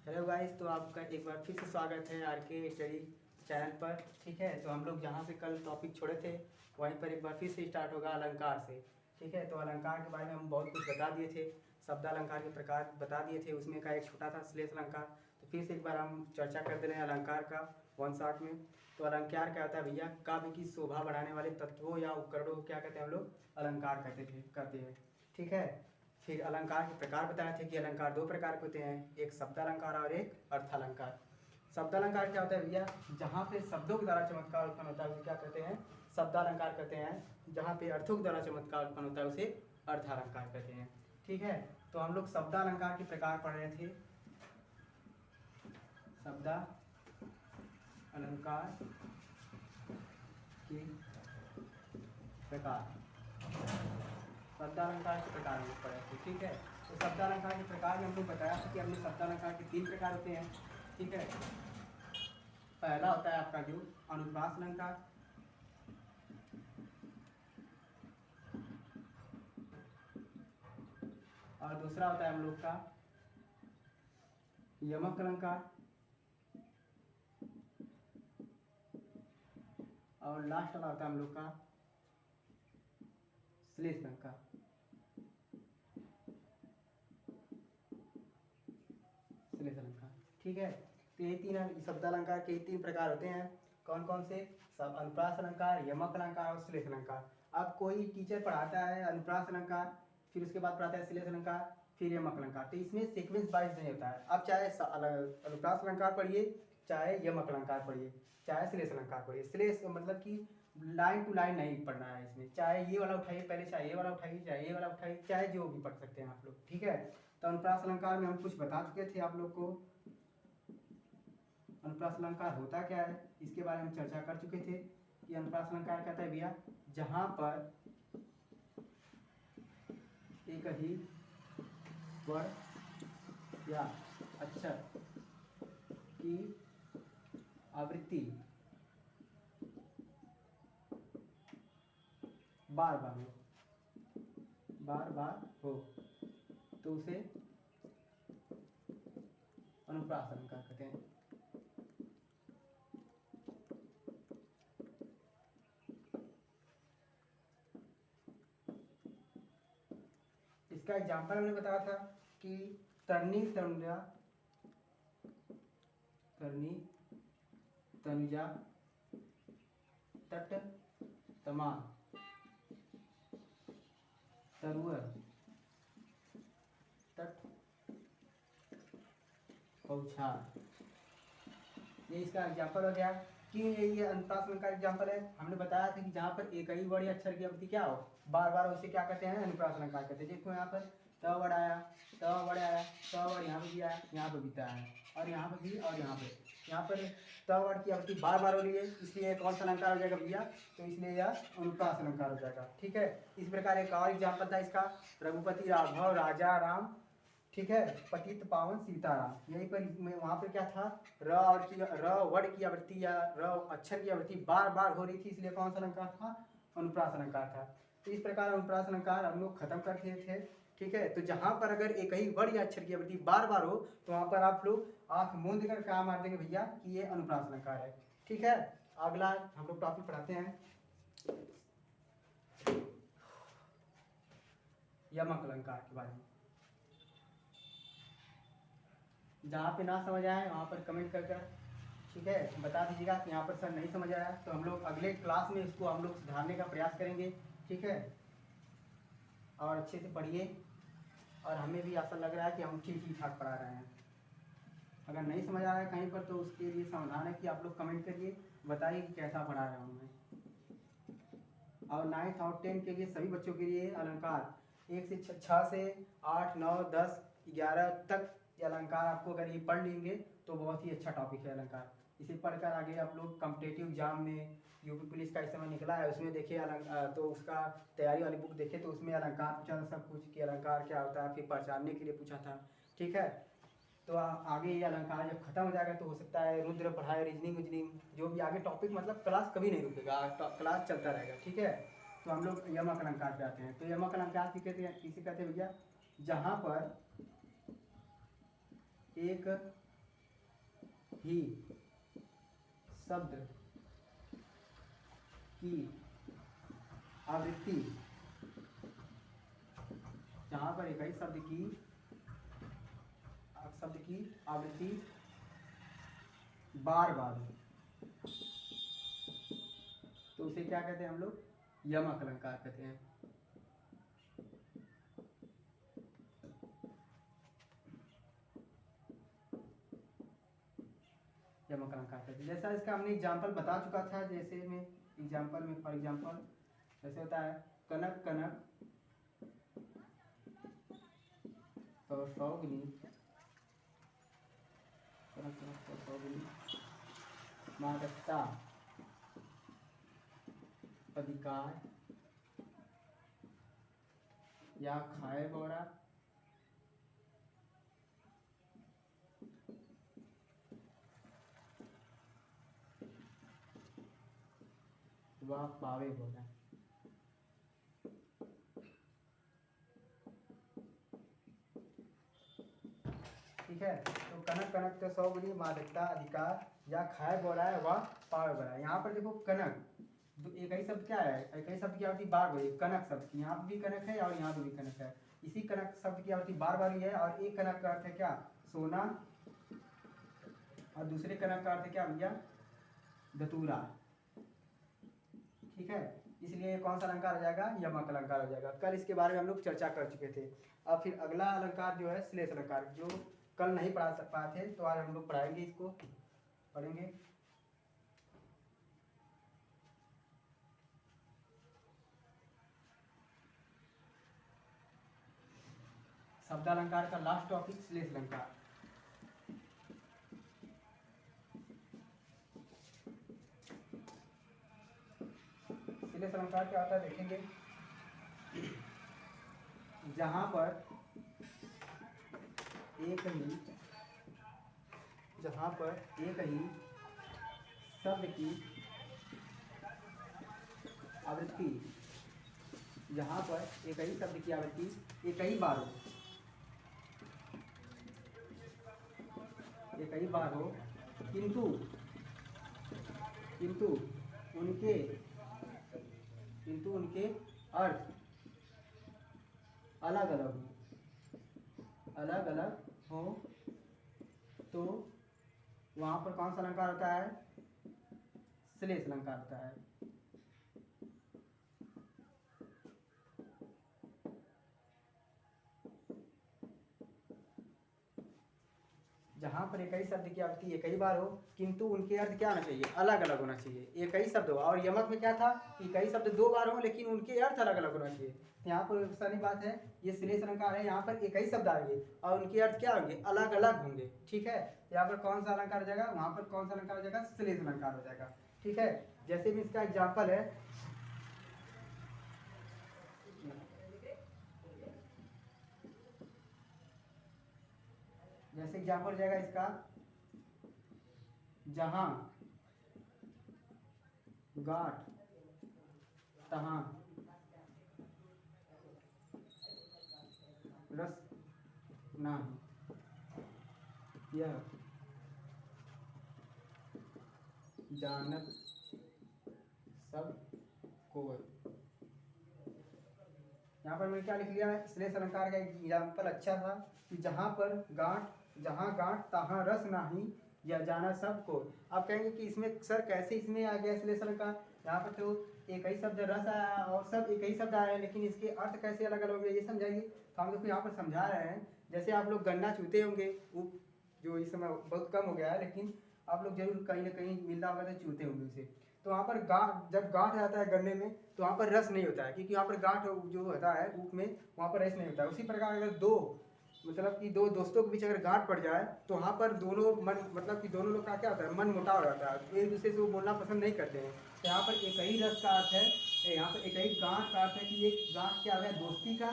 Hello guys, तो आपका एक बार फिर से स्वागत है आर के स्टडी चैनल पर। ठीक है, तो हम लोग जहाँ से कल टॉपिक छोड़े थे वहीं पर एक बार फिर से स्टार्ट होगा अलंकार से। ठीक है, तो अलंकार के बारे में हम बहुत कुछ बता दिए थे, शब्द अलंकार के प्रकार बता दिए थे, उसमें का एक छोटा था श्लेष अलंकार। तो फिर से एक बार हम चर्चा कर दे रहे हैं अलंकार का वन शॉट में। तो अलंकार क्या होता है भैया? काव्य की शोभा बढ़ाने वाले तत्वों या उपकरणों को क्या कहते हैं हम लोग? अलंकार कहते हैं। ठीक है, फिर अलंकार के प्रकार बताए थे कि अलंकार दो प्रकार के होते हैं, एक शब्द अलंकार और एक अर्थ अलंकार। शब्द अलंकार क्या होता है भैया? जहाँ पे शब्दों के द्वारा चमत्कार उत्पन्न होता है उसे क्या कहते हैं? शब्द अलंकार कहते हैं। जहाँ पे अर्थों के द्वारा चमत्कार उत्पन्न होता है उसे अर्थ अलंकार कहते हैं। ठीक है, तो हम लोग शब्द अलंकार के प्रकार पढ़ रहे थे। शब्द अलंकार के प्रकार, शब्द अलंकार के प्रकार हम पढ़े थे। ठीक है, तो शब्द अलंकार के प्रकार में हमको बताया था कि हमने शब्द अलंकार के 3 प्रकार होते हैं। ठीक है, पहला होता है आपका जो अनुप्रास अलंकार, और दूसरा होता है हम लोग का यमक अलंकार, और लास्ट वाला होता है हम लोग का श्लेष अलंकार। श्लेष अलंकार। ठीक है, तो ये 3 शब्द अलंकार के 3 प्रकार होते हैं। कौन कौन से? सब अनुप्रास अलंकार, यमक अलंकार और श्लेष अलंकार। अब कोई टीचर पढ़ाता है अनुप्रास अलंकार, फिर उसके बाद पढ़ाता है श्लेष अलंकार, फिर यमक अलंकार, तो इसमें सीक्वेंस वाइज नहीं होता है। अब चाहे अनुप्रास अलंकार पढ़िए, चाहे यमक अलंकार पढ़िए, चाहे श्लेष अलंकार पढ़िए। श्लेष मतलब कि लाइन टू लाइन नहीं पढ़ना है इसमें, चाहे ये वाला उठाइए पहले, चाहे ये वाला उठाइए, चाहे ये वाला उठाइए, चाहे जो भी पढ़ सकते हैं आप लोग। ठीक है, तो अनुप्रास अलंकार में हम कुछ बता चुके थे आप लोग को। अनुप्रास अलंकार होता क्या है इसके बारे में चर्चा कर चुके थे कि अनुप्रास अलंकार कहता है भैया जहां पर एक ही वर्ण या अक्षर की आवृत्ति बार बार हो तो उसे अनुप्रास अलंकार कहते हैं। इसका एग्जाम्पल हमने बताया था कि तरनी तनुजा तट तमा तरुअर तट पौछार, ये इसका एग्जाम्पल हो गया। कि ये अनुप्रास अलंकार का एग्जाम्पल है। हमने बताया था कि जहाँ पर एक ही वर्ड अक्षर की आवृत्ति क्या हो बार बार, उसे क्या कहते हैं? अनुप्रास अलंकार कहते हैं। देखो यहाँ पर त वर्ड आया, त वर्ड आया, त वर्ड यहाँ पे भी आया, यहाँ पे भी आया, और यहाँ पे भी, और यहाँ पर त वर्ड की आवृत्ति बार बार हो रही है, इसलिए कौन सा अलंकार हो जाएगा भैया? तो इसलिए यह अनुप्रास अलंकार हो जाएगा। ठीक है, इस प्रकार एक और एग्जाम्पल था इसका, रघुपति राघव राजा राम। ठीक है, पतित पावन सीताराम, यहीं पर वहाँ पर क्या था? र वर्ड की आवृत्ति या र अक्षर की आवृत्ति बार बार हो रही थी, इसलिए कौन सा अलंकार था? अनुप्रास अलंकार था। तो इस प्रकार अनुप्रास अलंकार हम लोग खत्म कर दिए थे। ठीक है, तो जहाँ पर अगर एक ही वर्ड या अक्षर की आवृत्ति बार बार हो तो वहाँ पर आप लोग आंख मूंद कर क्या मार देंगे भैया कि ये अनुप्रास अलंकार है। ठीक है, अगला हम लोग टॉपिक पढ़ाते हैं यमक अलंकार के बारे में। जहाँ पे ना समझ आए वहाँ पर कमेंट कर कर ठीक है बता दीजिएगा कि यहाँ पर सर नहीं समझ आया, तो हम लोग अगले क्लास में इसको हम लोग सुधारने का प्रयास करेंगे। ठीक है, और अच्छे से पढ़िए, और हमें भी ऐसा लग रहा है कि हम ठीक ठाक पढ़ा रहे हैं। अगर नहीं समझ आ रहा है कहीं पर तो उसके लिए समाधान है कि आप लोग कमेंट करिए, बताइए कि कैसा पढ़ा रहा हूँ मैं। और 9th और 10th के लिए सभी बच्चों के लिए अलंकार 1 से 6 से 8 9 10 11 तक ये अलंकार आपको अगर ये पढ़ लेंगे तो बहुत ही अच्छा टॉपिक है अलंकार। इसे पढ़कर आगे आप लोग कॉम्पिटेटिव एग्जाम में यूपी पुलिस का इस समय निकला है उसमें देखिए तो उसका तैयारी वाली बुक देखे तो उसमें अलंकार पूछा था सब कुछ कि अलंकार क्या होता है, फिर पहचानने के लिए पूछा था। ठीक है, तो आगे ये अलंकार जब खत्म हो जाएगा तो हो सकता है रुद्र पढ़ाए रीजनिंग जो भी आगे टॉपिक, मतलब क्लास कभी नहीं रुकेगा, क्लास चलता रहेगा। ठीक है, तो हम लोग यमक अलंकार पे आते हैं। तो यमक अलंकार किसे कहते हैं भैया? जहाँ पर एक ही शब्द की आवृत्ति, जहाँ पर एक ही शब्द की आवृत्ति बार बार, तो उसे क्या कहते हैं हम लोग? यमक अलंकार कहते हैं। यमक अलंकार कहते हैं। जैसा इसका हमने एग्जाम्पल बता चुका था, जैसे में एग्जाम्पल में फॉर एग्जाम्पल जैसे होता है कनक कनक तो सौगनी, कनक कनक तो सौगनी मादकता अधिकार या खाए बोरा वह पावे बोरा। ठीक है, तो कनक कनक तो सौगुनी मादकता अधिकार या खाए बोला है वह पावे बोला है। यहाँ पर देखो कनक एक ही शब्द क्या है? एक ही शब्द की आवृत्ति बार बार, कनक शब्द की यहाँ पर भी कनक है और यहाँ पर भी कनक है। इसी कनक शब्द की आवृत्ति बार बार ही है, और एक कनक का अर्थ है क्या? सोना, और दूसरे कनक का अर्थ क्या भैया? धतूरा। ठीक है, इसलिए कौन सा अलंकार हो जाएगा? यमक अलंकार हो जाएगा। कल इसके बारे में हम लोग चर्चा कर चुके थे। अब फिर अगला अलंकार जो है श्लेष अलंकार, जो कल नहीं पढ़ा पाए थे, तो आज हम लोग पढ़ाएंगे, इसको पढ़ेंगे। शब्दालंकार का लास्ट टॉपिक श्लेष अलंकार। श्लेष अलंकार क्या होता है देखेंगे। जहां पर एक ही शब्द की आवृत्ति, जहां पर एक ही शब्द की आवृत्ति एक ही बार हो, किंतु उनके अर्थ अलग अलग हो, तो वहां पर कौन सा अलंकार होता है? श्लेष अलंकार होता है। जहां पर एक ही शब्द की आवृत्ति एक ही बार हो, किंतु उनके अर्थ क्या होना चाहिए? अलग अलग होना चाहिए। एक ही शब्द हो, और यमक में क्या था? एक ही शब्द दो बार हो, लेकिन उनके अर्थ अलग अलग होना चाहिए। यहाँ पर सारी बात है, ये श्लेष अलंकार है। यहाँ पर एक ही शब्द आएंगे और उनके अर्थ क्या होंगे? अलग अलग होंगे। ठीक है, यहाँ पर कौन सा अलंकार हो जाएगा? वहां पर कौन सा अलंकार हो जाएगा? श्लेष अलंकार हो जाएगा। ठीक है, जैसे भी इसका एग्जाम्पल है, जैसे एग्जाम्पल हो जाएगा इसका, जहां गांठ तहां रस नाही, यह जानत सब कोई। यहाँ पर मैंने क्या लिख लिया है? श्लेष अलंकार का एग्जाम्पल अच्छा था कि जहाँ गांठ तहाँ रस नाही, यह जाना सब को। आप कहेंगे कि इसमें सर कैसे इसमें आ गया श्लेष अलंकार? यहाँ पर तो एक ही शब्द रस आया और सब एक ही शब्द आया है, लेकिन इसके अर्थ कैसे अलग अलग होंगे, ये समझाइए। तो हम लोग यहाँ पर समझा रहे हैं। जैसे आप लोग गन्ना चूते होंगे, जो इस समय बहुत कम हो गया है, लेकिन आप लोग जरूर कहीं ना कहीं मिलता होगा तो चूते होंगे उसे। तो वहाँ पर जब गांठ आता है गन्ने में, तो वहाँ पर रस नहीं होता है, क्योंकि वहाँ पर गांठ जो होता है ऊप में, वहाँ पर रस नहीं होता है। उसी प्रकार अगर दो दोस्तों के बीच अगर गांठ पड़ जाए, तो वहाँ पर दोनों दोनों लोग का क्या होता है? मन मोटा हो जाता है, एक दूसरे से वो बोलना पसंद नहीं करते हैं। तो यहाँ पर एक ही रस का अर्थ है, यहाँ पर एक ही गांठ का अर्थ है कि एक गांठ क्या हो गया? दोस्ती का,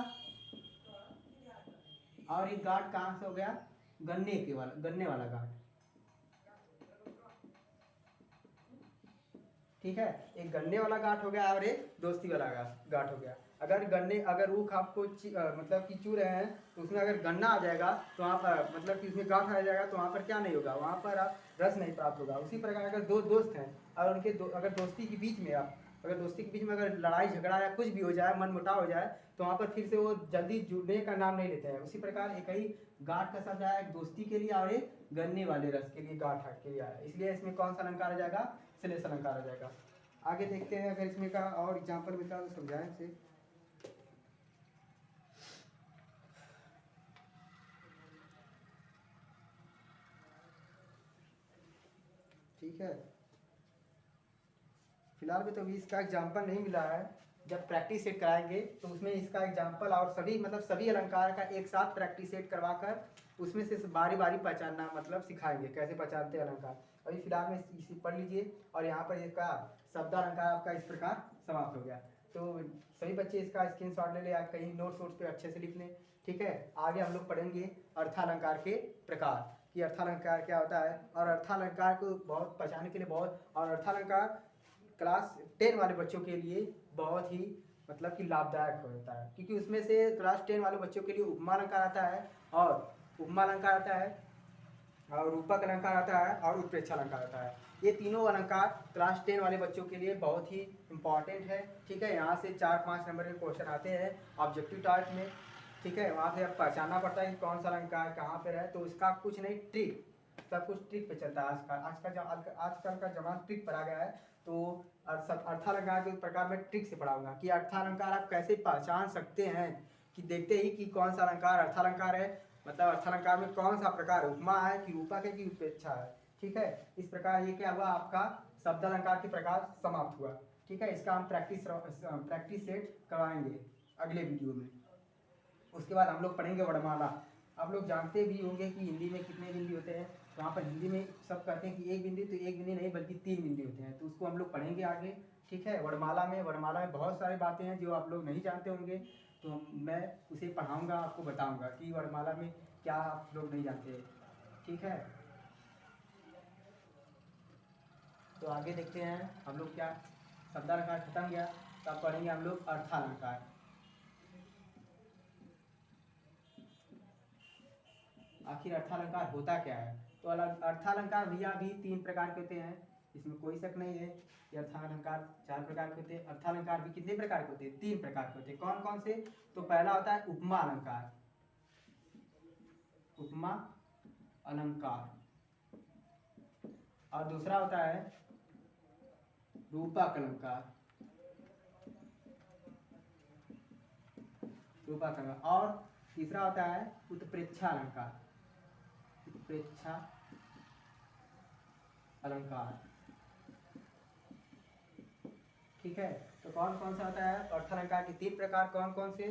और एक गांठ कहाँ से हो गया? गन्ने वाला गांठ। ठीक है, एक गन्ने वाला गांठ हो गया और एक दोस्ती वाला गांठ हो गया। अगर गन्ने अगर ऊख आपको मतलब कि चू रहे हैं तो उसमें अगर गन्ना आ जाएगा तो वहाँ पर मतलब कि उसमें गांठ आ जाएगा तो वहाँ पर क्या नहीं होगा, वहाँ पर आप रस नहीं प्राप्त होगा। उसी प्रकार अगर दो दोस्त हैं और उनके अगर दोस्ती के बीच में अगर दोस्ती के बीच में अगर लड़ाई झगड़ा या कुछ भी हो जाए, मन मुटाव हो जाए, तो वहाँ पर फिर से वो जल्दी जुड़ने का नाम नहीं लेते हैं। उसी प्रकार एक ही गांठ का शब्द आया, एक दोस्ती के लिए और एक गन्ने वाले रस के लिए गांठ के लिए आया, इसलिए इसमें कौन सा अलंकार आ जाएगा, श्लेष अलंकार आ जाएगा। आगे देखते हैं, अगर इसमें का और एग्जाम्पल मिलता है तो समझाएं इसे। ठीक है, फिलहाल में तो अभी इसका एग्जाम्पल नहीं मिला है, जब प्रैक्टिस सेट कराएंगे तो उसमें इसका एग्जाम्पल और सभी मतलब सभी अलंकार का एक साथ प्रैक्टिस सेट करवा कर उसमें से बारी बारी पहचानना मतलब सिखाएंगे कैसे पहचानते हैं अलंकार। अभी फिलहाल में इसी पढ़ लीजिए, और यहाँ पर इसका शब्दालंकार आपका इस प्रकार समाप्त हो गया। तो सभी बच्चे इसका स्क्रीनशॉट ले ले, आप कहीं नोट्स वोट्स पे अच्छे से लिख लें। ठीक है, आगे हम लोग पढ़ेंगे अर्थालंकार के प्रकार कि अर्थालंकार क्या होता है, और अर्थालंकार को बहुत पहचानने के लिए और अर्थालंकार क्लास 10 वाले बच्चों के लिए बहुत ही मतलब कि लाभदायक होता है, क्योंकि उसमें से क्लास 10 वाले बच्चों के लिए उपमा अलंकार आता है, और उपमा अलंकार आता है, और रूपक अलंकार आता है, और उत्प्रेक्षा अलंकार आता है। ये तीनों अलंकार क्लास 10 वाले बच्चों के लिए बहुत ही इंपॉर्टेंट है। ठीक है, यहाँ से 4-5 नंबर के क्वेश्चन आते हैं ऑब्जेक्टिव टाइप में। ठीक है, वहाँ से अब पहचानना पड़ता है कि कौन सा अलंकार कहाँ पर है, तो इसका कुछ नहीं, ट्रिक, सब कुछ ट्रिक पे चलता है। आजकल का जमाना ट्रिक पर आ गया है। तो अर्थालंकार के प्रकार में ट्रिक से पढ़ाऊंगा कि अर्थालंकार आप कैसे पहचान सकते हैं, कि देखते ही कि कौन सा अलंकार अर्थालंकार है, मतलब अर्थालंकार में कौन सा प्रकार उपमा है कि रूपक है कि उत्प्रेक्षा है। ठीक है, इस प्रकार ये क्या हुआ, आपका शब्दालंकार के प्रकार समाप्त हुआ। ठीक है, इसका हम प्रैक्टिस सेट करवाएंगे अगले वीडियो में। उसके बाद हम लोग पढ़ेंगे वर्णमाला। आप लोग जानते भी होंगे कि हिंदी में कितने बिंदी होते हैं, वहाँ पर हिंदी में सब कहते हैं कि एक बिंदी, तो एक बिंदी नहीं बल्कि 3 बिंदी होते हैं, तो उसको हम लोग पढ़ेंगे आगे। ठीक है, वर्णमाला में बहुत सारी बातें हैं जो आप लोग नहीं जानते होंगे, तो मैं उसे पढ़ाऊँगा, आपको बताऊँगा कि वर्णमाला में क्या आप लोग नहीं जानते। ठीक है, तो आगे देखते हैं हम लोग क्या, शब्दालंकार खत्म गया, तो अब पढ़ेंगे हम लोग अर्थालंकार। आखिर अर्थालंकार होता क्या है, तो अर्थालंकार भैया भी 3 प्रकार के होते हैं, इसमें कोई शक नहीं है कि अर्थालंकार 4 प्रकार के होते हैं। अर्थालंकार भी कितने प्रकार के होते हैं, 3 प्रकार के होते हैं। कौन कौन से, तो पहला होता है उपमा अलंकार, उपमा अलंकार, और दूसरा होता है रूपक अलंकार, रूपक अलंकार, और तीसरा होता है उत्प्रेक्षा अलंकार, उत्प्रेक्षा अलंकार। ठीक है, तो कौन कौन सा होता है अर्थालंकार के 3 प्रकार, कौन कौन से,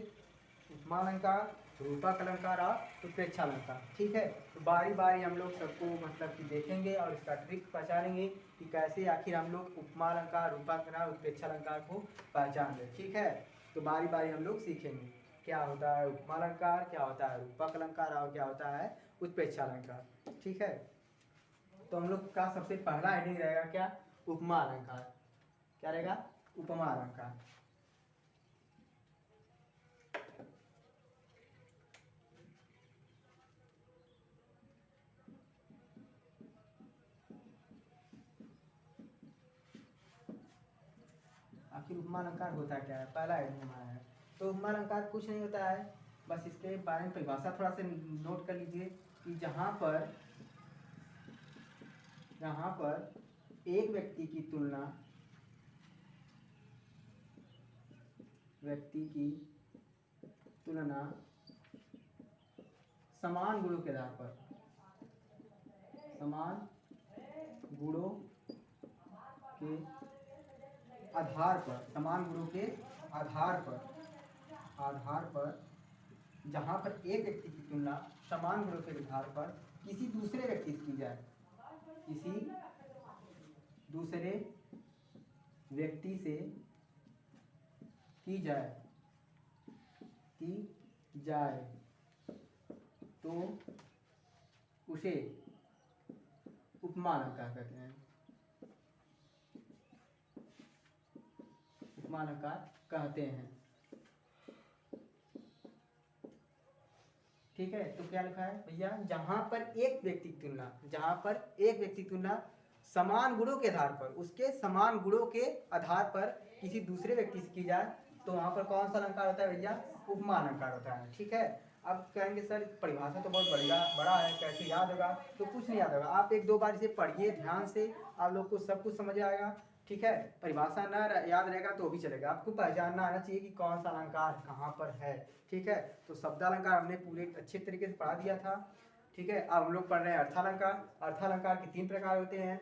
उपमा अलंकार, रूपक अलंकार और उत्प्रेक्षा अलंकार। ठीक है, तो बारी बारी हम लोग सबको मतलब कि देखेंगे और इसका ट्रिक पहचानेंगे कि कैसे आखिर हम लोग उपमा अलंकार, रूपक अलंकार, उत्प्रेक्षा अलंकार को पहचान लें। ठीक है, तो बारी बारी हम लोग सीखेंगे क्या होता है उपमा अलंकार, क्या होता है रूपक अलंकार, और क्या होता है उत्प्रेक्षा अलंकार। ठीक है, तो हम लोग का सबसे पहला हेडिंग रहेगा क्या, उपमा अलंकार। क्या रहेगा, उपमा अलंकार। आखिर उपमा अलंकार होता क्या है, पहला हेडिंग हमारा है। तो उपमा अलंकार कुछ नहीं होता है, बस इसके बारे में परिभाषा थोड़ा सा नोट कर लीजिए कि जहाँ पर एक व्यक्ति की तुलना समान गुणों के आधार पर, समान गुणों के आधार पर जहाँ पर एक व्यक्ति की तुलना समान गुणों के आधार पर किसी दूसरे व्यक्ति से की जाए, किसी दूसरे व्यक्ति से की जाए तो उसे उपमा अलंकार कहते हैं, उपमा अलंकार कहते हैं। ठीक है, तो क्या लिखा है भैया, जहां पर एक व्यक्ति की तुलना, जहां पर एक व्यक्ति की तुलना समान गुणों के आधार पर, उसके समान गुणों के आधार पर किसी दूसरे व्यक्ति से की जाए तो वहां पर कौन सा अलंकार होता है भैया, उपमा अलंकार होता है। ठीक है, अब कहेंगे सर परिभाषा तो बहुत बड़ा है, कैसे याद होगा, तो कुछ नहीं याद होगा, आप एक दो बार इसे पढ़िए ध्यान से, आप लोग को सब कुछ समझ आएगा। ठीक है, परिभाषा न याद रहेगा तो भी चलेगा, आपको पहचानना आना चाहिए कि कौन सा अलंकार कहाँ पर है। ठीक है, तो शब्दालंकार हमने पूरे अच्छे तरीके से पढ़ा दिया था। ठीक है, अब हम लोग पढ़ रहे हैं अर्थालंकार। अर्थालंकार के 3 प्रकार होते हैं,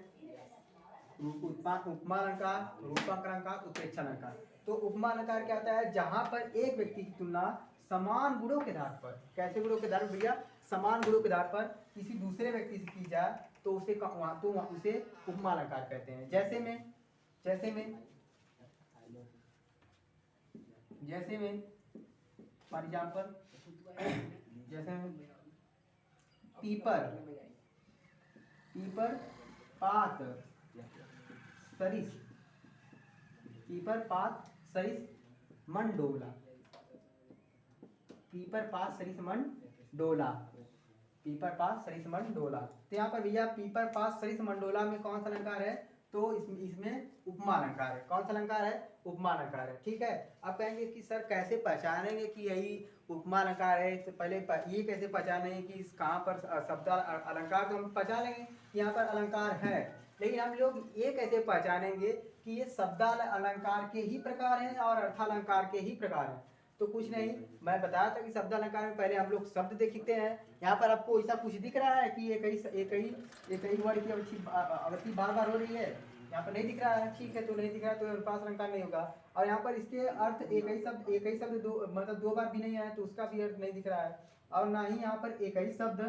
उपमा अलंकार, रूपक अलंकार, उत्प्रेक्षा अलंकार। तो उपमा अलंकार क्या होता है, जहां पर एक व्यक्ति की तुलना समान गुणों के आधार पर, कैसे गुणों के आधार पर भैया, समान गुणों के आधार पर किसी दूसरे व्यक्ति से की जाए तो उसे उपमा अलंकार कहते हैं। जैसे में फॉर एग्जाम्पल, जैसे पीपर पात सरिस, पीपर पात सरिस मन डोला, पीपर पात सरिस मन डोला, पीपर पात सरिस मन डोला। तो यहाँ पर भैया पीपर पात सरिस मन डोला में कौन सा अलंकार है, तो इसमें उपमा अलंकार है। कौन सा अलंकार है, उपमा अलंकार है। ठीक है, आप कहेंगे कि सर कैसे पहचानेंगे कि यही उपमा अलंकार है, इससे पहले ये कैसे पहचानेंगे कि इस कहाँ पर शब्द अलंकार, तो हम पहचान लेंगे यहाँ पर अलंकार है, लेकिन हम लोग ये कैसे पहचानेंगे कि ये शब्द अलंकार के ही प्रकार हैं और अर्थालंकार के ही प्रकार हैं। तो कुछ नहीं, मैं बताया था कि शब्द अलंकार में पहले हम लोग शब्द देखते हैं। यहाँ पर आपको ऐसा कुछ दिख रहा है कि एक ही वर्ड की आवृत्ति बार बार हो रही है, यहाँ पर नहीं दिख रहा है। ठीक है, तो नहीं दिख रहा है तो अनुप्रास अलंकार नहीं होगा। और यहाँ पर इसके अर्थ एक ही शब्द दो बार भी नहीं आया तो उसका भी अर्थ नहीं दिख रहा है। और ना ही यहाँ पर एक ही शब्द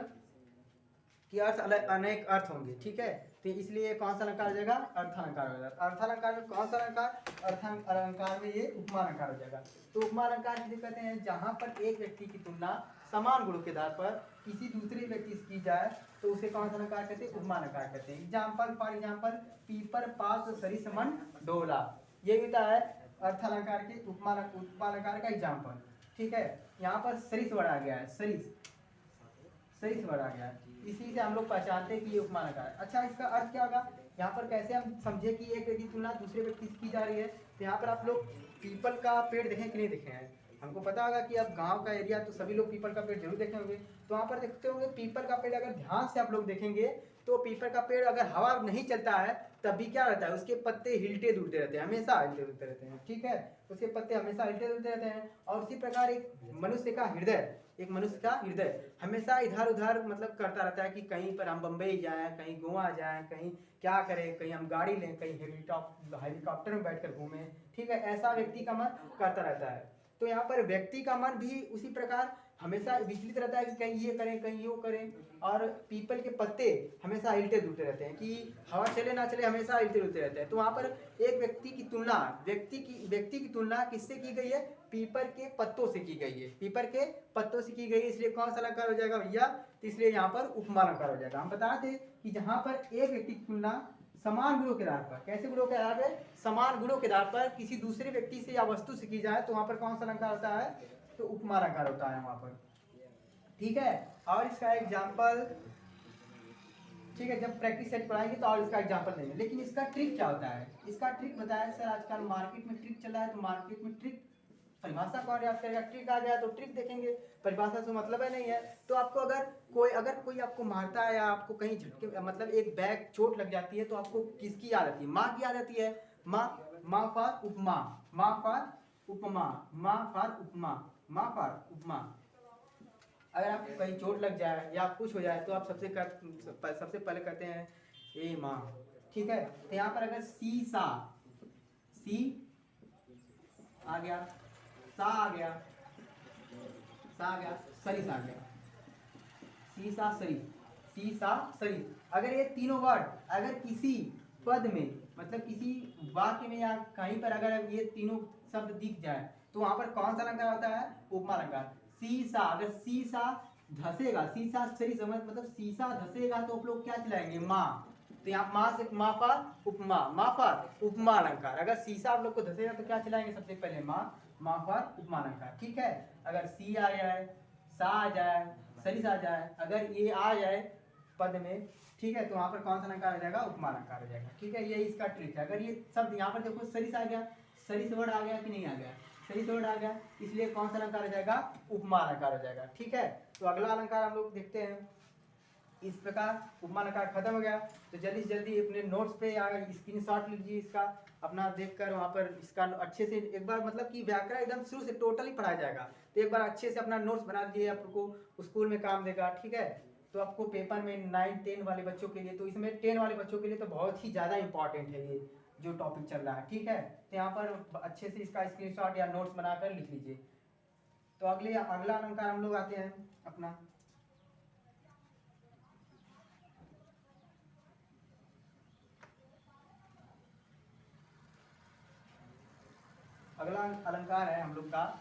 के अर्थ अनेक अर्थ होंगे। ठीक है, तो इसलिए कौन सा अलंकार हो जाएगा, अर्थालंकार हो जाएगा। अर्थालंकार में कौन सा अलंकार, अर्थालंकार में ये उपमा अलंकार हो जाएगा। तो उपमा अलंकार किसे कहते हैं, जहां पर एक व्यक्ति की तुलना समान गुणों के आधार पर किसी दूसरे व्यक्ति से की जाए तो उसे कौन सा अलंकार कहते हैं, उपमा अलंकार कहते हैं। एग्जाम्पल फॉर एग्जाम्पल, पीपर पास सरिस मन डोला, ये होता है अर्थालंकार के उपमा अलंकार का एग्जाम्पल। ठीक है, यहाँ पर सरिस वर्ड आ गया है, सरिस वर्ड आ गया है, इसी से हम लोग पहचानते हैं कि ये उपमा अलंकार है। अच्छा, इसका अर्थ क्या होगा, यहाँ पर कैसे हम समझे कि एक व्यक्ति की तुलना दूसरे व्यक्ति से की जा रही है। तो यहाँ पर आप लोग पीपल का पेड़ देखें कि नहीं देखे हैं, हमको पता होगा कि अब गांव का एरिया तो सभी लोग पीपल का पेड़ जरूर देखे होंगे। तो वहाँ पर देखते होंगे पीपल का पेड़, अगर ध्यान से आप लोग देखेंगे तो पीपल का पेड़ अगर हवा नहीं चलता है तब भी क्या रहता है, उसके पत्ते हिलते डुलते रहते हैं, हमेशा हिलते डुलते रहते हैं। ठीक है, उसके पत्ते हमेशा हिलते डुलते रहते हैं। और उसी प्रकार एक मनुष्य का हृदय हमेशा इधर उधर मतलब करता रहता है कि कहीं पर हम बम्बई जाएं, कहीं गोवा जाएं, कहीं क्या करें, कहीं हम गाड़ी लें, कहीं हेलीकॉप्टर में बैठकर घूमें। ठीक है, ऐसा व्यक्ति का मन करता रहता है। तो यहाँ पर व्यक्ति का मन भी उसी प्रकार हमेशा विचलित रहता है कि कहीं ये करें, कहीं वो करें। और पीपल के पत्ते हमेशा हिलते डुलते रहते हैं कि हवा चले ना चले, हमेशा हिलते डुलते रहते हैं। तो वहाँ पर एक व्यक्ति की तुलना किससे की गई है, पीपल के पत्तों से की गई है, पीपल के पत्तों से की गई है। इसलिए कौन सा अलंकार हो जाएगा भैया, तो इसलिए यहाँ पर उपमा अलंकार हो जाएगा। हम बताए थे कि जहाँ पर एक व्यक्ति की तुलना समान गुणों के आधार पर, कैसे गुणों के आधार पर, समान गुणों के आधार पर किसी दूसरे व्यक्ति से या वस्तु से की जाए तो वहाँ पर कौन सा अलंकार होता है, तो उपमा अलंकार होता है वहाँ पर। ठीक है, और इसका एग्जाम्पल, ठीक है, जब प्रैक्टिस सेट पढ़ाएंगे तो और इसका एग्जाम्पल देंगे। लेकिन इसका ट्रिक क्या होता है, इसका ट्रिक बताया सर, आजकल मार्केट में ट्रिक चल रहा है, तो मार्केट में ट्रिक, परिभाषा कौन याद करेगा, ट्रिक आ गया तो ट्रिक देखेंगे, परिभाषा से मतलब है नहीं है। तो आपको अगर कोई आपको मारता है या आपको कहीं झटके मतलब एक बैग चोट लग जाती है तो आपको किसकी याद आती है, माँ की याद आती है। माँ फॉर उपमा, माँ फॉर उपमा, माँ फॉर उपमा, माँ फॉर उपमा। अगर आपको कहीं चोट लग जाए या कुछ हो जाए तो आप सबसे पहले कहते हैं ए माँ। ठीक है, तो यहाँ पर अगर सी आ गया, सा आ गया, सरिस आ गया, सीसा सरिस, अगर ये तीनों वर्ड अगर किसी पद में मतलब किसी वाक्य में या कहीं पर अगर ये तीनों शब्द दिख जाए तो वहां पर कौन सा अलंकार होता है, उपमा अलंकार। सीसा, अगर सीसा धसेगा, सीसा सरिस मतलब सीसा धसेगा तो आप लोग क्या चलाएंगे, माँ। तो यहाँ माँ से माँ पर उपमा, माँ पर उपमा अलंकार। अगर सीसा आप लोग को धसेगा तो क्या चलाएंगे, सबसे पहले माँ पर उपमा अलंकार। ठीक है, अगर सी आ जाए, सा आ जाए, सरिस आ जाए, अगर ये आ जाए पद में, ठीक है, तो वहाँ पर कौन सा अलंकार आ जाएगा? उपमान अलंकार आ जाएगा। ठीक है, यही इसका ट्रिक है। अगर ये शब्द यहाँ पर देखो सरिस आ गया, सरिस वर्ड आ गया कि नहीं आ गया? सरिस वर्ड आ गया, इसलिए कौन सा अलंकार आ जाएगा? उपमान अलंकार आ जाएगा। ठीक है, तो अगला अलंकार हम लोग देखते हैं। इस प्रकार उपमान अलंकार खत्म हो गया। तो जल्दी से जल्दी अपने नोट्स पे या स्क्रीनशॉट लीजिए इसका, अपना देखकर वहाँ पर इसका अच्छे से एक बार, मतलब कि व्याकरण एकदम शुरू से टोटली पढ़ाया जाएगा, तो एक बार अच्छे से अपना नोट्स बना दीजिए, आपको स्कूल में काम देगा। ठीक है, तो आपको पेपर में 9-10 वाले बच्चों के लिए, तो इसमें 10 वाले बच्चों के लिए तो बहुत ही ज़्यादा इंपॉर्टेंट है ये जो टॉपिक चल रहा है। ठीक है, तो यहाँ पर अच्छे से इसका स्क्रीनशॉट या नोट्स बनाकर लिख लीजिए। तो अगला अलंकार हम लोग आते हैं अपना। अगला अलंकार है हम लोग का,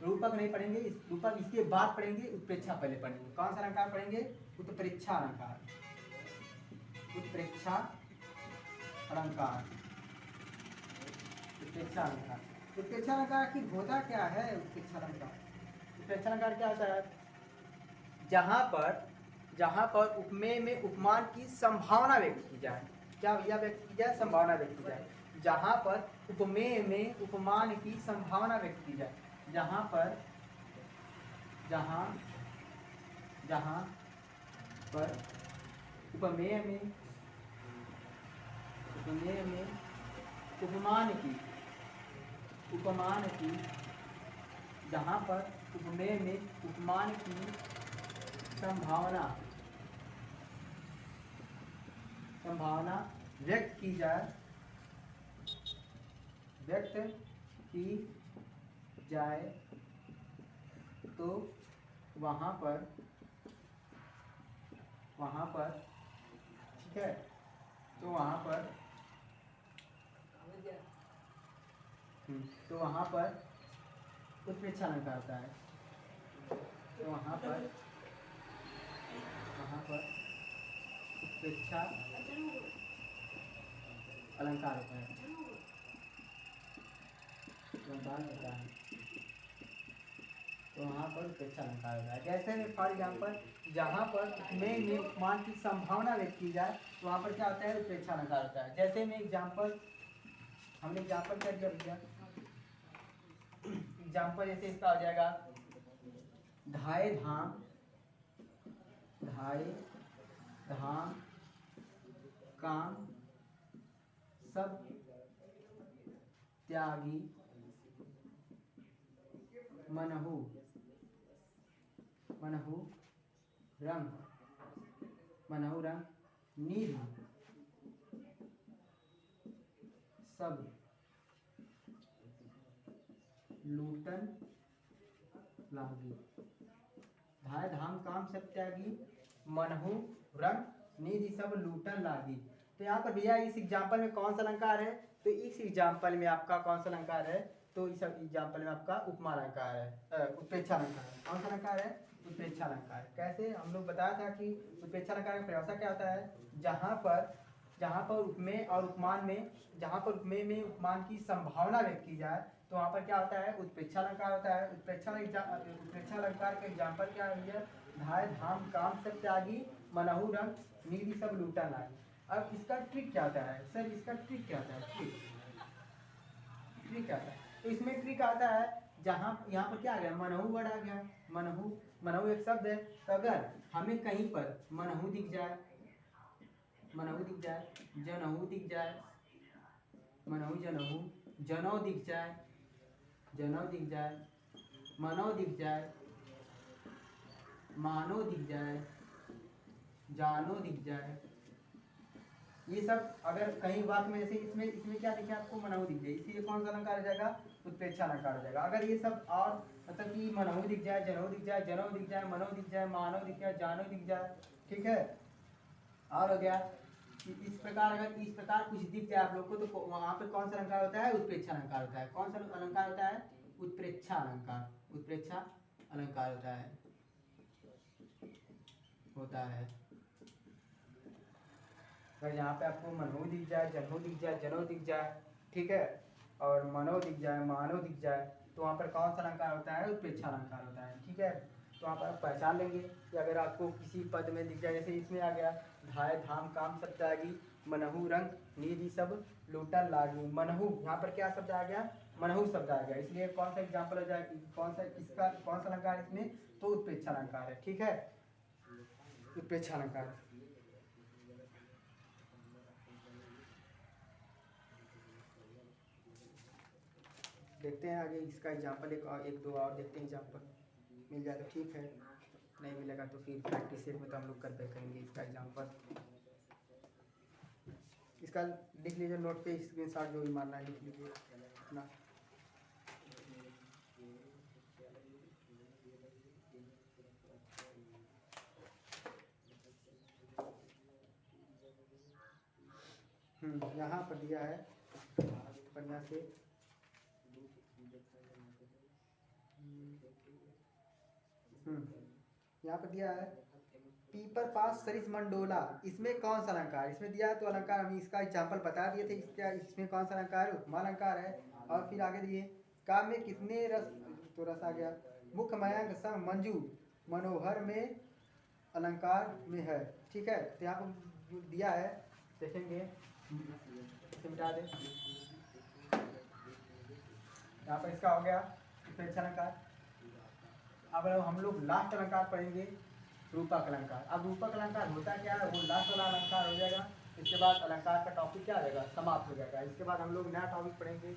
रूपक नहीं पढ़ेंगे, रूपक इसके बाद पढ़ेंगे, उत्प्रेक्षा पहले पढ़ेंगे। कौन सा अलंकार पढ़ेंगे? उत्प्रेक्षा अलंकार। उत्प्रेक्षा अलंकार, उत्प्रेक्षा अलंकार। उत्प्रेक्षा अलंकार की होता क्या है? उत्प्रेक्षा अलंकार, उत्प्रेक्षा अलंकार क्या होता है? जहाँ पर उपमेय में उपमान की संभावना व्यक्त की जाए। क्या भैया व्यक्त की जाए? संभावना व्यक्त की जाए। जहाँ पर उपमेय में उपमान की संभावना व्यक्त की जाए, जहाँ पर उपमेय में उपमान की जहाँ पर उपमेय में उपमान की संभावना व्यक्त की जाए, तो वहाँ पर ठीक है, तो वहाँ पर उत्प्रेक्षा अलंकार होता है। तो वहाँ पर उत्प्रेक्षा अलंकार होता है। तो वहाँ पर उत्प्रेक्षा अलंकार होता है। जैसे फॉर एग्जाम्पल, जहाँ पर उपमेय में उपमान की संभावना व्यक्त की जाए, तो वहाँ पर क्या होता है? उत्प्रेक्षा अलंकार होता है। जैसे में हमने एग्जाम्पल क्या दिया भैया? एग्जाम्पल जैसे इसका हो जाएगा, धाए धाम काम सब त्यागी मनहु रंग निधि सब लूटन लागी। धाय धाम काम सब त्यागी मनहु रंग निधि सब लूटन लागी। तो यहाँ पर भैया इस एग्जाम्पल में कौन सा अलंकार है? तो इस एग्जाम्पल में आपका कौन सा अलंकार है? तो इस एग्जाम्पल में आपका उपमान अलंकार है, उत्प्रेक्षा अलंकार है। कौन सा अलंकार है? उत्प्रेक्षा अलंकार। कैसे? हम लोग बताया था कि उत्प्रेक्षा अलंकार का परिभाषा क्या होता है? जहाँ पर उपमेय और उपमान में, जहाँ पर उपमेय में उपमान की संभावना व्यक्त की जाए, तो वहाँ पर क्या होता है? उत्प्रेक्षा अलंकार होता है। उत्प्रेक्षा अलंकार का एग्जाम्पल क्या है? धाय धाम काम सब त्यागी मनहु रंग निधि सब लूटा लागी। अब इसका ट्रिक क्या होता है? सर इसका ट्रिक क्या होता है? ट्रिक क्या होता है? तो इसमें ट्रिक आता है, जहाँ यहाँ पर क्या आ गया? मनहु वर्ड आ गया। मनहु एक शब्द है, तो अगर हमें कहीं पर मनहु दिख जाए, जनहु दिख जाए, मनहु जनौ दिख जाए, मनौ दिख जाए, मानो दिख जाए, जानो दिख जाए, ये सब अगर कहीं वाक्य में, जैसे इसमें क्या दिखे आपको? मनहु दिख जाए, इसीलिए कौन सा अलंकार आ जाएगा? उत्प्रेक्षा अलंकार आ जाएगा। अगर ये सब और मतलब कि मनहु दिख जाए, जनहु दिख जाए, जनौ दिख जाए, मनौ दिख जाए, मानव दिख जाए, जानो दिख जाए, ठीक है, और हो गया इस प्रकार, अगर इस प्रकार कुछ दिख जाए आप लोग को, तो वहाँ पे कौन सा अलंकार होता है? उत्प्रेक्षा अलंकार होता है। कौन सा अलंकार होता है? उत्प्रेक्षा अलंकार। उत्प्रेक्षा अलंकार होता है। अगर यहाँ पे आपको मनहु दिख जाए, जनहु दिख जाए, जनौ दिख जाए, ठीक है, और मनौ दिख जाए, मानव दिख जाए, तो वहाँ पर कौन सा अलंकार होता है? उत्प्रेक्षा अलंकार होता है। ठीक है, तो वहाँ पर आप पहचान लेंगे कि अगर आपको किसी पद में दिख जाए, जैसे इसमें आ गया धाय धाम काम शब्द आएगी, मनहु रंग निधि सब लूटन लागी। मनहु यहाँ पर क्या शब्द आ गया, मनहु शब्द आ गया, इसलिए कौन सा एग्जाम्पल हो जाए, कौन सा इसका कौन सा अलंकार इसमें, तो उत्प्रेक्षा अलंकार है। ठीक है, उत्प्रेक्षा अलंकार। देखते हैं आगे इसका एग्जाम्पल, एक दो और देखते हैं एग्जाम्पल, मिल जाए तो ठीक है, नहीं मिलेगा तो फिर प्रैक्टिस सेट में तो हम लोग कर पे करेंगे इसका एग्जाम्पल। इसका लिख लीजिए नोट पे, स्क्रीनशॉट जो भी मारना है लिख लीजिए अपना। यहाँ पर दिया है बढ़िया से, यहाँ पर दिया है पीपर पास सरिस मंडोला, इसमें कौन सा अलंकार, इसमें दिया है तो अलंकार हम इसका एग्जाम्पल बता दिए थे, इसका इसमें कौन सा अलंकार है, उपमा अलंकार है। और फिर आगे दिए काव्य में कितने रस, तो रस आ गया, मुख्य मयंक संग मंजू मनोहर में अलंकार में है। ठीक है, तो यहाँ पर दिया है, देखेंगे इसे मिटा दे, यहाँ पर इसका हो गया उत्प्रेक्षा अलंकार। अब हम लोग लास्ट अलंकार पढ़ेंगे, रूपक अलंकार। अब रूपक अलंकार होता क्या है, वो लास्ट वाला अलंकार हो जाएगा, इसके बाद अलंकार का टॉपिक क्या आ जाएगा, समाप्त हो जाएगा। इसके बाद हम लोग नया टॉपिक पढ़ेंगे,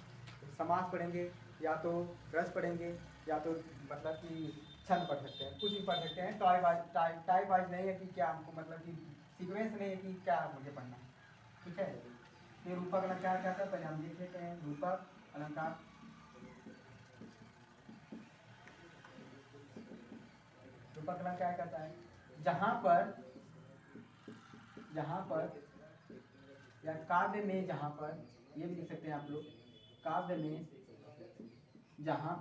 समास पढ़ेंगे, या तो रस पढ़ेंगे, या तो मतलब कि छंद पढ़ सकते हैं, कुछ भी पढ़ सकते हैं। टाइप वाइज नहीं है कि क्या हमको, मतलब कि सीक्वेंस नहीं है कि क्या मुझे पढ़ना है। ठीक है, ये रूपक अलंकार क्या था पहले हम देख लेते हैं। रूपक अलंकार, रूपक अलंकार क्या करता है, जहाँ पर या काव्य में, जहाँ पर, ये भी लिख सकते हैं आप लोग, काव्य में जहाँ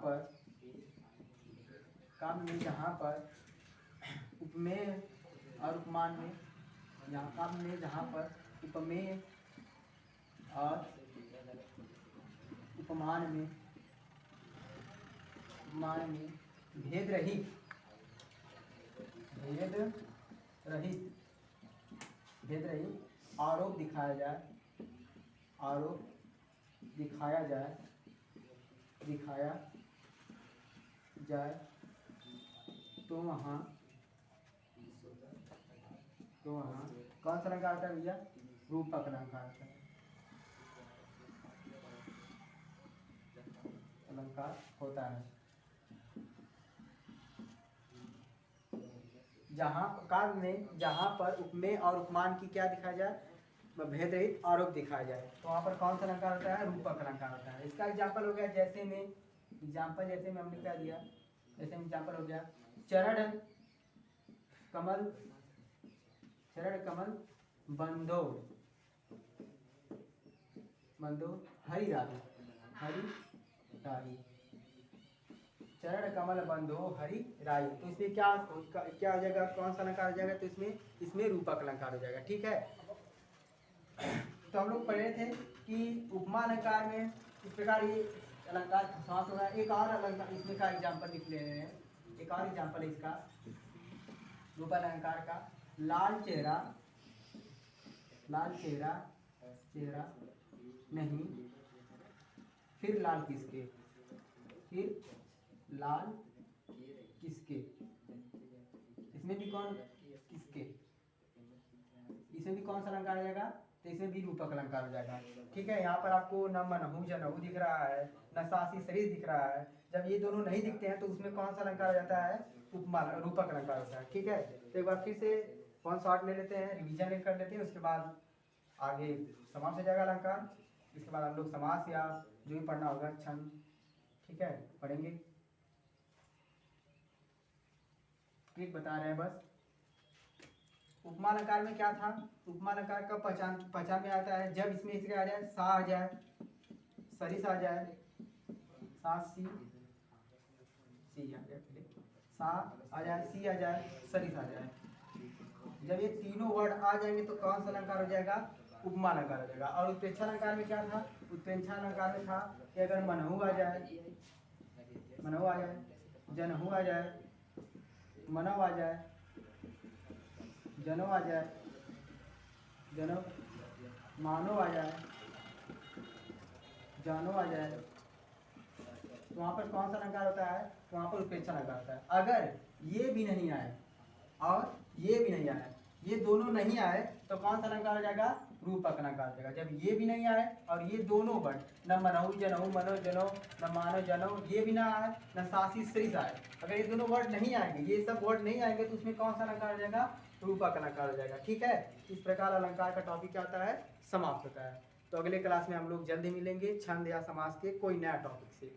पर उपमेय और उपमान में, काव्य में जहाँ पर उपमेय और उपमान में भेद रहित आरोप दिखाया जाए तो वहाँ कौन सा अलंकार होता है भैया, रूपक अलंकार होता है, अलंकार होता है। जहाँ काव्य में जहाँ पर उपमेय और उपमान की क्या दिखाया जाए, भेद रहित आरोप दिखाया जाए, तो वहाँ पर कौन सा अलंकार होता है, रूपक अलंकार होता है। इसका एग्जाम्पल हो गया, जैसे में हमने क्या दिया, जैसे में एग्जाम्पल हो गया, चरण कमल बंधो हरि राही, चरण कमल बंधो हरि राई। तो इसमें क्या हो जाएगा, कौन सा अलंकार हो जाएगा, तो इसमें रूपक अलंकार हो जाएगा। ठीक है, तो हम लोग पढ़ रहे थे कि उपमा अलंकार में इस प्रकार ये अलंकार समाप्त हो गया। एक और अलंकार इसमें का एग्जाम्पल लिख ले रहे हैं, एक और एग्जाम्पल है इसका रूपक अलंकार का, लाल चेहरा नहीं, फिर लाल किसके, इसमें भी कौन सा अलंकार आ जाएगा, तो इसमें भी रूपक अलंकार हो जाएगा। ठीक है, यहाँ पर आपको न मनहु जनहु दिख रहा है, न सासी सरिस दिख रहा है। जब ये दोनों नहीं दिखते हैं तो उसमें कौन सा अलंकार हो जाता है, रूपक अलंकार होता है। ठीक है, तो एक बार फिर से 1 शॉट ले लेते हैं, रिवीजन कर लेते हैं, उसके बाद आगे समाप्त हो जाएगा अलंकार। इसके बाद हम लोग समास या जो भी पढ़ना होगा छंद, ठीक है, पढ़ेंगे। ठीक बता रहे हैं बस। उपमा अलंकार में क्या था, उपमा अलंकार का पहचान में आता है जब इसमें इसके आ जाए सा आ जाए, सरिस आ जाए, सा सी सा आ जाए, सी आ जाए, सरिस आ जाए। जब ये तीनों वर्ड आ जाएंगे तो कौन सा अलंकार हो जाएगा, उपमा अलंकार हो जाएगा। और उत्प्रेक्षा अलंकार में क्या था, उत्प्रेक्षा अलंकार में था कि अगर मनहु आ जाए, जनहु आ जाए, मनव आ जाए, जनव आ जाए, जनव, मानव आ जाए, जानो आ जाए, तो वहाँ पर कौन सा अलंकार होता है? तो वहाँ पर उत्प्रेक्षण अलंकार होता है। अगर ये भी नहीं आए और ये भी नहीं आए, ये दोनों नहीं आए, तो कौन सा अलंकार हो जाएगा? रूपक अलंकार हो जाएगा। जब ये भी नहीं आए और ये दोनों वर्ड, न मनहु जनहु मनो जनो, न मानव जनो, ये भी ना आए, न सासी सृस आए, अगर ये दोनों वर्ड नहीं आएंगे, ये सब वर्ड नहीं आएंगे, तो उसमें कौन सा अलंकार हो जाएगा? रूपक अलंकार हो जाएगा। ठीक है, इस प्रकार अलंकार का टॉपिक क्या होता है? समाप्त होता है। तो अगले क्लास में हम लोग जल्दी मिलेंगे छंद या समास के कोई नया टॉपिक से।